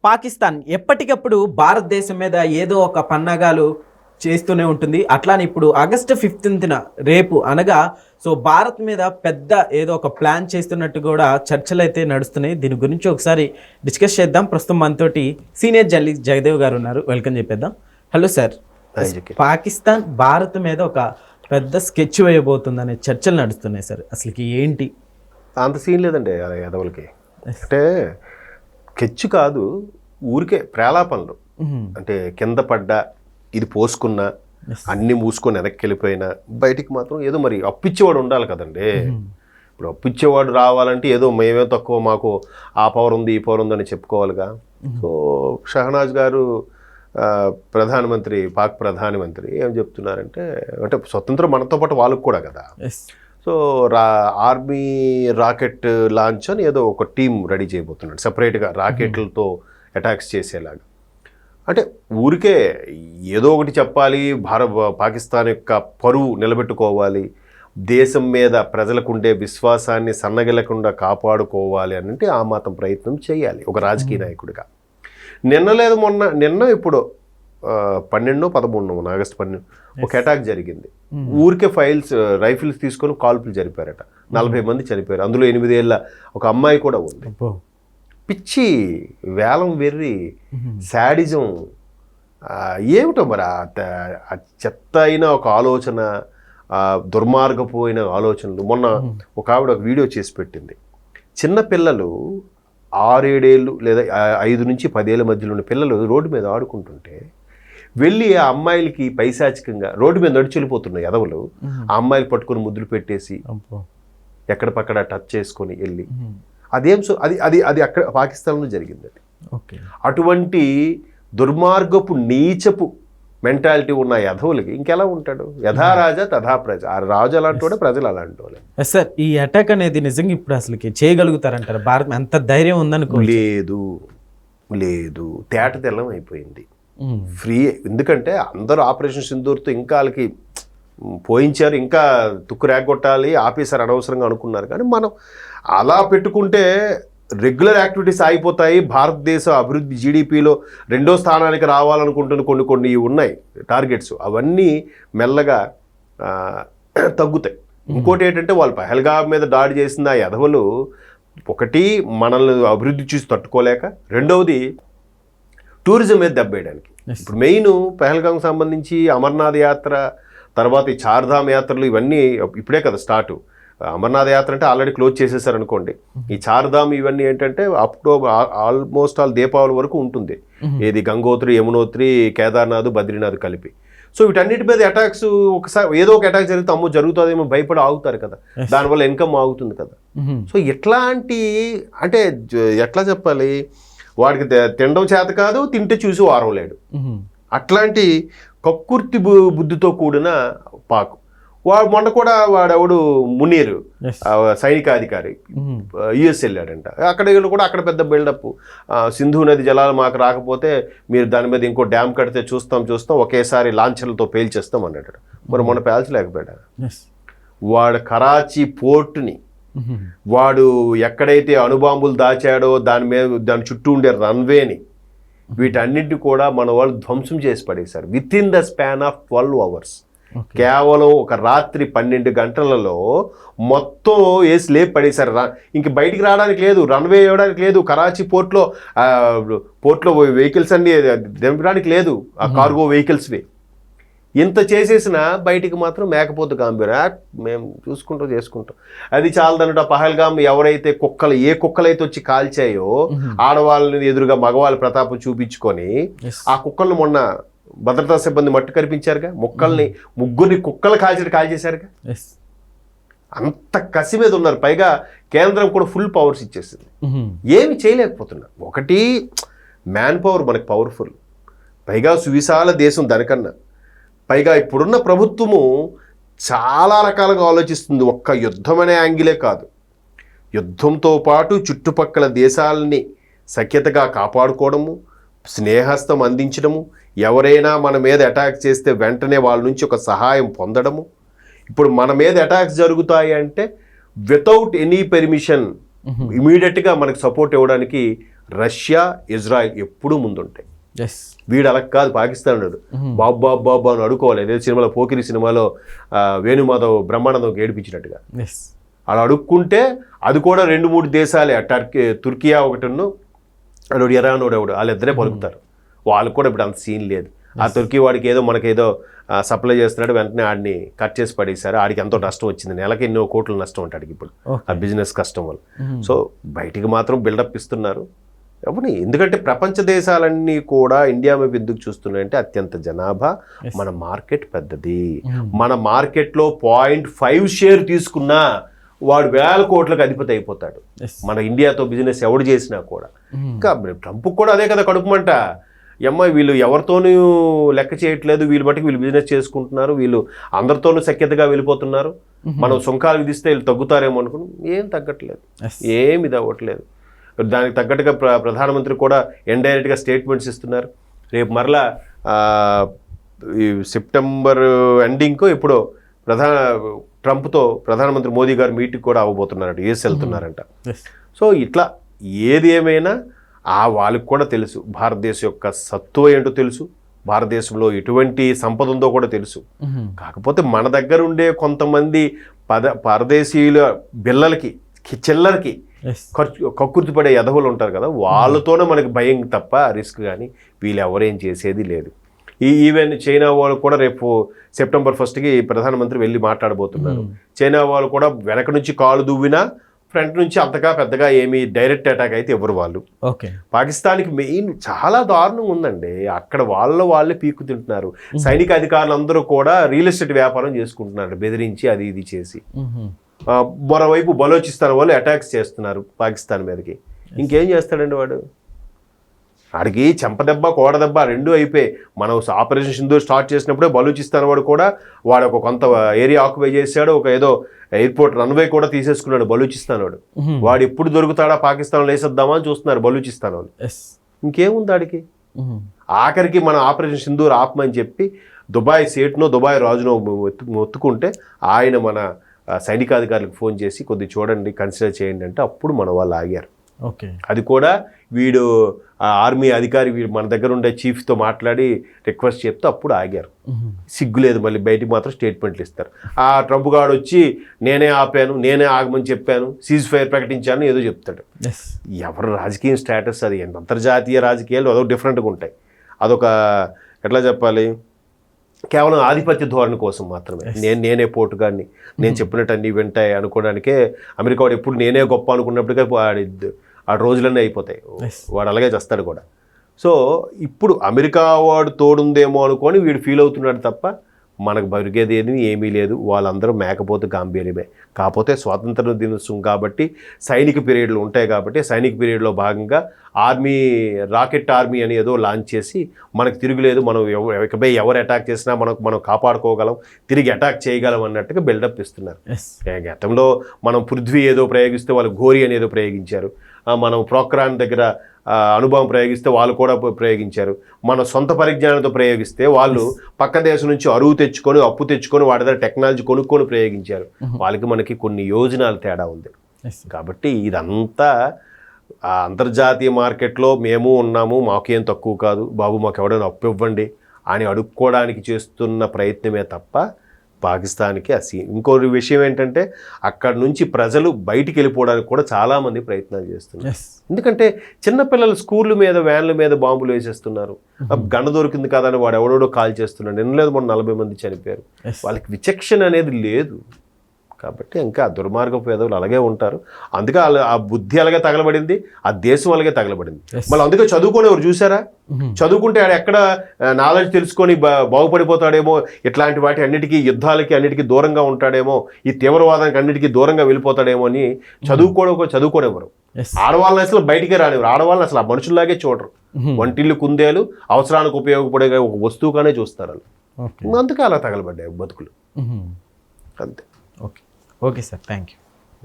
పాకిస్తాన్ ఎప్పటికప్పుడు భారతదేశం మీద ఏదో ఒక పన్నాగాలు చేస్తూనే ఉంటుంది. అట్లానే ఇప్పుడు ఆగస్టు 15న రేపు అనగా భారత్ మీద పెద్ద ఏదో ఒక ప్లాన్ చేస్తున్నట్టు కూడా చర్చలు అయితే నడుస్తున్నాయి. దీని గురించి ఒకసారి డిస్కస్ చేద్దాం. ప్రస్తుతం మనతోటి సీనియర్ జర్నలిస్ట్ జయదేవ్ గారు ఉన్నారు. వెల్కమ్ చెప్పేద్దాం. Hello sir. పాకిస్తాన్ భారత్ మీద ఒక పెద్ద స్కెచ్ వేయబోతుందనే చర్చలు నడుస్తున్నాయి సార్. అసలుకి ఏంటి? అంత సీన్ లేదండి ఎదవలకి. అంటే స్కెచ్ కాదు, ఊరికే ప్రేలాపనలు. అంటే కింద పడ్డా, ఇది పోసుకున్నా, అన్ని మూసుకొని వెనక్కి వెళ్ళిపోయినా, బయటికి మాత్రం ఏదో మరి అప్పిచ్చేవాడు ఉండాలి కదండి. ఇప్పుడు అప్పిచ్చేవాడు రావాలంటే ఏదో మేమే తక్కువ, మాకు ఆ పవర్ ఉంది ఈ పవర్ ఉందని చెప్పుకోవాలిగా. సో షహనాజ్ గారు ప్రధానమంత్రి, పాక్ ప్రధానమంత్రి ఏం చెప్తున్నారంటే, అంటే స్వతంత్రం మనతో పాటు వాళ్ళకు కూడా కదా. సో ఆర్మీ రాకెట్ లాంచ్ అని ఏదో ఒక టీం రెడీ చేయబోతున్నాడు సపరేట్గా, రాకెట్లతో అటాక్స్ చేసేలాగా. అంటే ఊరికే ఏదో ఒకటి చెప్పాలి, పాకిస్తాన్ యొక్క పరువు నిలబెట్టుకోవాలి, దేశం మీద ప్రజలకు ఉండే విశ్వాసాన్ని సన్నగిలకుండా కాపాడుకోవాలి అని అంటే ఆ మాత్రం ప్రయత్నం చేయాలి ఒక రాజకీయ నాయకుడిగా. నిన్న ఇప్పుడు 12-13 ఆగస్టు 12 ఒక అటాక్ జరిగింది. ఊరికే రైఫిల్స్ తీసుకొని కాల్పులు జరిపారట. 40 మంది చనిపోయారు. అందులో 8 ఏళ్ళ ఒక అమ్మాయి కూడా ఉంది. పిచ్చి, వేలం వెర్రి, శాడిజం ఏమిటో మరి ఆ చెత్త అయిన ఒక ఆలోచన, దుర్మార్గపోయిన ఆలోచనలు. మొన్న ఒక ఆవిడ ఒక వీడియో చేసి పెట్టింది. చిన్నపిల్లలు 6-7 ఏళ్ళు లేదా 5 నుంచి 10 ఏళ్ళ మధ్యలో ఉన్న పిల్లలు రోడ్డు మీద ఆడుకుంటుంటే వెళ్ళి ఆ అమ్మాయిలకి పైశాచికంగా రోడ్డు మీద నడిచెళ్ళిపోతున్న ఎదవలు ఆ అమ్మాయిలు పట్టుకొని ముద్దులు పెట్టేసి ఎక్కడ పక్కడ టచ్ చేసుకొని వెళ్ళి అది అక్కడ పాకిస్తాన్లో జరిగింది. అటువంటి దుర్మార్గపు నీచపు మెంటాలిటీ ఉన్న యధవులకి ఇంకెలా ఉంటాడు? యథా రాజా తథా ప్రజ. ఆ రాజు అలాంటి వాడే, ప్రజలు అలాంటి వాళ్ళే. సార్, ఈ అటాక్ అనేది నిజంగా ఇప్పుడు అసలుకి చేయగలుగుతారంటారు? భారత్ ఎంత ధైర్యం ఉందనుకో. లేదు, తేట తెల్లం అయిపోయింది, ఫ్రీ. ఎందుకంటే అందరూ ఆపరేషన్ సింధూర్తో ఇంకా వాళ్ళకి పోయించారు, ఇంకా తుక్కు రేగొట్టాలి, ఆపేశారు అనవసరంగా అనుకున్నారు. కానీ మనం అలా పెట్టుకుంటే రెగ్యులర్ యాక్టివిటీస్ ఆగిపోతాయి. భారతదేశ అభివృద్ధి జీడిపిలో 2వ స్థానానికి రావాలనుకుంటున్న కొన్ని ఉన్నాయి టార్గెట్స్, అవన్నీ మెల్లగా తగ్గుతాయి. ఇంకోటి ఏంటంటే వాళ్ళు పహల్గామ్ మీద దాడి చేసిన ఆ యధవలు, ఒకటి మనల్ని అభివృద్ధి చూసి తట్టుకోలేక, రెండవది టూరిజం మీద దెబ్బేయడానికి. ఇప్పుడు మెయిన్ పహల్గామ్కి సంబంధించి అమర్నాథ్ యాత్ర, తర్వాత ఈ చార్ధామ్ యాత్రలు, ఇవన్నీ ఇప్పుడే కదా స్టార్ట్. అమర్నాథ్ యాత్ర అంటే ఆల్రెడీ క్లోజ్ చేసేసారు అనుకోండి. ఈ చార్ధామ్ ఇవన్నీ ఏంటంటే ఆల్మోస్ట్ దీపావళి వరకు ఉంటుంది. ఏది గంగోత్రి, యమునోత్రి, కేదార్నాథ్, బద్రీనాథ్ కలిపి. సో వీటన్నిటి మీద అటాక్స్ ఒకసారి ఏదో ఒక అటాక్ జరిగితే అమ్మో జరుగుతుందేమో భయపడి ఆగుతారు కదా, దానివల్ల ఇన్కమ్ ఆగుతుంది కదా. సో ఇట్లాంటి, అంటే ఎట్లా చెప్పాలి, వాడికి తినడం చేత కాదు, తింటే చూసి వారం లేడు. అట్లాంటి కక్కుర్తి బుద్ధితో కూడిన పాకు. మొన్న కూడా వాడెవడు మునీర్ సైనికాధికారి యుఎస్ వెళ్ళాడంట. అక్కడ కూడా అక్కడ పెద్ద బిల్డప్, సింధు నది జలాలు మాకు రాకపోతే మీరు దాని మీద ఇంకో డ్యామ్ కడితే చూస్తాం ఒకేసారి లాంఛర్లతో పేల్చేస్తాం అన్నాడు. మరి మొన్న పేల్చలేకపోయాడు. వాడు కరాచీ పోర్టుని, వాడు ఎక్కడైతే అణుబాంబులు దాచాడో దాని చుట్టూ ఉండే రన్వేని, వీటన్నిటిని కూడా మన వాళ్ళు ధ్వంసం చేసి పడేశారు with in the span of 12 hours. కేవలం ఒక రాత్రి 12 గంటలలో మొత్తం వేసి లేపి పడేశారు. ఇంక బయటికి రావడానికి లేదు, రన్వే ఇవ్వడానికి లేదు, కరాచీ పోర్ట్లో వెహికల్స్ అన్ని దింపడానికి లేదు, ఆ కార్గో వెహికల్స్వి. ఇంత చేసేసినా బయటికి మాత్రం మేకపోతు గాంభీర్యం, మేము చేసుకుంటాం. అది చాలదన్నట్టు ఆ పహల్గామ్ ఎవరైతే ఏ కుక్కలైతే వచ్చి కాల్చాయో, ఆడవాళ్ళని ఎదురుగా మగవాళ్ళ ప్రతాపం చూపించుకొని ఆ కుక్కలను మొన్న భద్రతా సిబ్బంది మట్టు కనిపించారుగా. ముగ్గురిని కుక్కలు కాల్చేశారుగా. అంత కసి మీద ఉన్నారు. పైగా కేంద్రం కూడా ఫుల్ పవర్స్ ఇచ్చేసింది, ఏమి చేయలేకపోతున్నారు. ఒకటి మ్యాన్ పవర్ మనకి పవర్ఫుల్, పైగా సువిశాల దేశం. దానికన్నా పైగా ఇప్పుడున్న ప్రభుత్వము చాలా రకాలుగా ఆలోచిస్తుంది. ఒక్క యుద్ధం అనే యాంగిలే కాదు, యుద్ధంతో పాటు చుట్టుపక్కల దేశాలని సఖ్యతగా కాపాడుకోవడము, స్నేహస్తం అందించడము, ఎవరైనా మన మీద అటాక్ చేస్తే వెంటనే వాళ్ళ నుంచి ఒక సహాయం పొందడము. ఇప్పుడు మన మీద అటాక్స్ జరుగుతాయి అంటే వితౌట్ ఎనీ పెర్మిషన్ ఇమీడియట్గా మనకు సపోర్ట్ ఇవ్వడానికి రష్యా, ఇజ్రాయెల్ ఎప్పుడూ ముందుంటాయి. ఎస్. వీడు అలా కాదు, పాకిస్తాన్ ఉన్నాడు బాబు బాబు బాబు అని అడుకోవాలి. అదే సినిమాలో పోకిరి సినిమాలో వేణుమాధవ్ బ్రహ్మానందం ఏడిపించినట్టుగా ఎస్. అలా అడుక్కుంటే అది కూడా 2-3 దేశాలే, తుర్కియా ఒకటిను అడు ఇరాన్ ఒకడు, వాళ్ళిద్దరే పలుకుతారు. వాళ్ళకు కూడా ఇప్పుడు అంత సీన్ లేదు. ఆ తుర్కీ వాడికి ఏదో మనకేదో సప్లై చేస్తున్నాడు, వెంటనే ఆడిని కట్ చేసి పడేశారు. ఆడికి ఎంతో నష్టం వచ్చింది, నెలకి ఎన్నో కోట్ల నష్టం ఉంటాడికి ఇప్పుడు ఆ బిజినెస్ కష్టం వల్ల. సో బయటికి మాత్రం బిల్డప్ ఇస్తున్నారు. అవును, ఎందుకంటే ప్రపంచ దేశాలన్నీ కూడా ఇండియా వైపు ఎందుకు చూస్తున్నాయంటే అత్యంత జనాభా, మన మార్కెట్ పెద్దది. మన మార్కెట్లో 0.5 షేర్ తీసుకున్నా వాడు 1000 కోట్లకు అధిపతి అయిపోతాడు. మన ఇండియాతో బిజినెస్ ఎవడు చేసినా కూడా. ఇంకా ట్రంప్ కూడా అదే కదా కడుపుమంట. అమ్మాయి వీళ్ళు ఎవరితోనూ లెక్క చేయట్లేదు, వీళ్ళు బట్టి వీళ్ళు బిజినెస్ చేసుకుంటున్నారు, వీళ్ళు అందరితోనూ సఖ్యతగా వెళ్ళిపోతున్నారు, మనం సుంకాలు విధిస్తే వీళ్ళు తగ్గుతారేమో అనుకుని ఏం తగ్గట్లేదు, ఏమి ఇది అవ్వట్లేదు. దానికి తగ్గట్టుగా ప్రధానమంత్రి కూడా ఇండైరెక్ట్గా స్టేట్మెంట్స్ ఇస్తున్నారు. రేపు మరలా ఈ సెప్టెంబర్ ఎండింగ్కో ఎప్పుడో ట్రంప్తో ప్రధానమంత్రి మోదీ గారు మీటింగ్ కూడా అవ్వబోతున్నారంట, యూఎస్ వెళ్తున్నారంట. సో ఇట్లా ఏది ఏమైనా వాళ్ళకి కూడా తెలుసు భారతదేశం యొక్క సత్తువ ఏంటో తెలుసు, భారతదేశంలో ఎటువంటి సంపద ఉందో కూడా తెలుసు. కాకపోతే మన దగ్గర ఉండే కొంతమంది పరదేశీయుల బిల్లలకి చిల్లరకి కక్కుర్తి పడే ఎదవులు ఉంటారు కదా, వాళ్ళతోనే మనకి భయం తప్ప రిస్క్. కానీ వీళ్ళు ఎవరేం చేసేది లేదు. ఈవెన్ చైనా వాళ్ళు కూడా రేపు సెప్టెంబర్ 1కి ప్రధానమంత్రి వెళ్ళి మాట్లాడబోతున్నారు. చైనా వాళ్ళు కూడా వెనక నుంచి కాలు దువ్వినా ఫ్రంట్ నుంచి అంతగా పెద్దగా ఏమీ డైరెక్ట్ అటాక్ అయితే ఎవరు వాళ్ళు. పాకిస్తాన్కి మెయిన్ చాలా దారుణంగా ఉందండి. అక్కడ వాళ్ళే పీక్కు తింటున్నారు. సైనిక అధికారులందరూ కూడా రియల్ ఎస్టేట్ వ్యాపారం చేసుకుంటున్నారు, బెదిరించి అది ఇది చేసి. మరోవైపు బలోచిస్తాన్ వాళ్ళు అటాక్స్ చేస్తున్నారు పాకిస్తాన్ మీదకి. ఇంకేం చేస్తాడండి వాడు? వాడికి చెంపదెబ్బ కోడదెబ్బ రెండూ అయిపోయి. మనం ఆపరేషన్ సింధూర్ స్టార్ట్ చేసినప్పుడే బలూచిస్తాన్ వాడు కూడా వాడు ఒక కొంత ఏరియా ఆక్యుపై చేశాడు, ఒక ఏదో ఎయిర్పోర్ట్ రన్వే కూడా తీసేసుకున్నాడు బలూచిస్తాన్ వాడు. వాడు ఎప్పుడు దొరుకుతాడా పాకిస్తాన్లో వేసేద్దామా అని చూస్తున్నారు బలూచిస్తాన్ వాళ్ళు. ఇంకేముంది వాడికి? ఆఖరికి మనం ఆపరేషన్ సింధూర్ ఆపమని చెప్పి దుబాయ్ సేట్నో దుబాయ్ రాజునో మొత్తుకుంటే ఆయన మన సైనికాధికారులకు ఫోన్ చేసి కొద్ది చూడండి, కన్సిడర్ చేయండి అంటే అప్పుడు మన వాళ్ళు ఆగారు. అది కూడా వీడు ఆర్మీ అధికారి వీడు మన దగ్గర ఉండే చీఫ్తో మాట్లాడి రిక్వెస్ట్ చెప్తే అప్పుడు ఆగారు. సిగ్గులేదు, మళ్ళీ బయటికి మాత్రం స్టేట్మెంట్లు ఇస్తారు. ఆ ట్రంప్ గాడు వచ్చి నేనే ఆపాను, నేనే ఆగమని చెప్పాను, సీజ్ ఫైర్ ప్రకటించాను ఏదో చెప్తాడు. ఎవరు రాజకీయ స్టేటస్ అది, అంతర్జాతీయ రాజకీయాలు అదొక డిఫరెంట్గా ఉంటాయి. అదొక ఎట్లా చెప్పాలి, కేవలం ఆధిపత్య ధోరణి కోసం మాత్రమే. నేనే పోటుగాడిని, నేను చెప్పినట్టు అన్నీ వింటాయి అనుకోవడానికే అమెరికా వాడు ఎప్పుడు నేనే గొప్ప అనుకున్నప్పటికే ఆ రోజులన్నీ అయిపోతాయి. వాడు అలాగే చేస్తాడు కూడా. సో ఇప్పుడు అమెరికా వాడు తోడుందేమో అనుకొని వీడు ఫీల్ అవుతున్నాడు తప్ప మనకు బరిగేది ఏమీ లేదు. వాళ్ళందరూ మేకపోతే గాంభీర్యమే. కాకపోతే స్వాతంత్ర దినోత్సవం కాబట్టి సైనిక పీరియడ్లు ఉంటాయి కాబట్టి సైనిక పీరియడ్లో భాగంగా రాకెట్ ఆర్మీ అని ఏదో లాంచ్ చేసి మనకు తిరుగులేదు, మనం ఇకపై ఎవరు అటాక్ చేసినా మనం కాపాడుకోగలం, తిరిగి అటాక్ చేయగలం అన్నట్టుగా బిల్డప్ ఇస్తున్నారు. గతంలో మనం పృథ్వీ ఏదో ప్రయోగిస్తే వాళ్ళు ఘోరి అని ఏదో ప్రయోగించారు, మనం ప్రోక్రాన్ దగ్గర అనుభవం ప్రయోగిస్తే వాళ్ళు కూడా ప్రయోగించారు, మన సొంత పరిజ్ఞానంతో ప్రయోగిస్తే వాళ్ళు పక్క దేశం నుంచి అరువు తెచ్చుకొని అప్పు తెచ్చుకొని వాడి దగ్గర టెక్నాలజీ కొనుక్కొని ప్రయోగించారు. వాళ్ళకి మనకి కొన్ని యోజనాలు తేడా ఉంది. కాబట్టి ఇదంతా అంతర్జాతీయ మార్కెట్లో మేము ఉన్నాము, మాకేం తక్కువ కాదు బాబు, మాకు ఎవడైనా అప్పు ఇవ్వండి అని అడుక్కోవడానికి చేస్తున్న ప్రయత్నమే తప్ప పాకిస్తాన్కి ఇంకో విషయం ఏంటంటే అక్కడ నుంచి ప్రజలు బయటికి వెళ్ళిపోవడానికి కూడా చాలామంది ప్రయత్నాలు చేస్తున్నారు. ఎందుకంటే చిన్నపిల్లలు స్కూళ్ళ మీద వ్యాన్ల మీద బాంబులు వేసేస్తున్నారు. గండ దొరికింది కదా అని వాడు ఎవడోడో కాల్ చేస్తున్నాడు. నిన్నలేదు మొన్న 40 మంది చనిపోయారు. వాళ్ళకి విచక్షణ అనేది లేదు. కాబట్టి ఇంకా దుర్మార్గపు పేదవులు అలాగే ఉంటారు. అందుకే ఆ బుద్ధి అలాగే తగలబడింది, ఆ దేశం అలాగే తగలబడింది. మళ్ళీ అందుకే చదువుకొని ఎవరు చూసారా? చదువుకుంటే ఆడు ఎక్కడ నాలెడ్జ్ తెలుసుకొని బాగుపడిపోతాడేమో, ఇట్లాంటి వాటి అన్నిటికీ యుద్ధాలకి అన్నిటికీ దూరంగా ఉంటాడేమో, ఈ తీవ్రవాదానికి అన్నిటికీ దూరంగా వెళ్ళిపోతాడేమో అని చదువుకోవడం. ఆడవాళ్ళని అసలు బయటికే రానివ్వరు. ఆడవాళ్ళని అసలు ఆ మనుషుల్లాగే చూడరు. వంటిల్లు కుందేలు అవసరానికి ఉపయోగపడే ఒక వస్తువుగానే చూస్తారు. అందుకే అలా తగలబడ్డాయి బతుకులు. అంతే. Okay sir, thank you.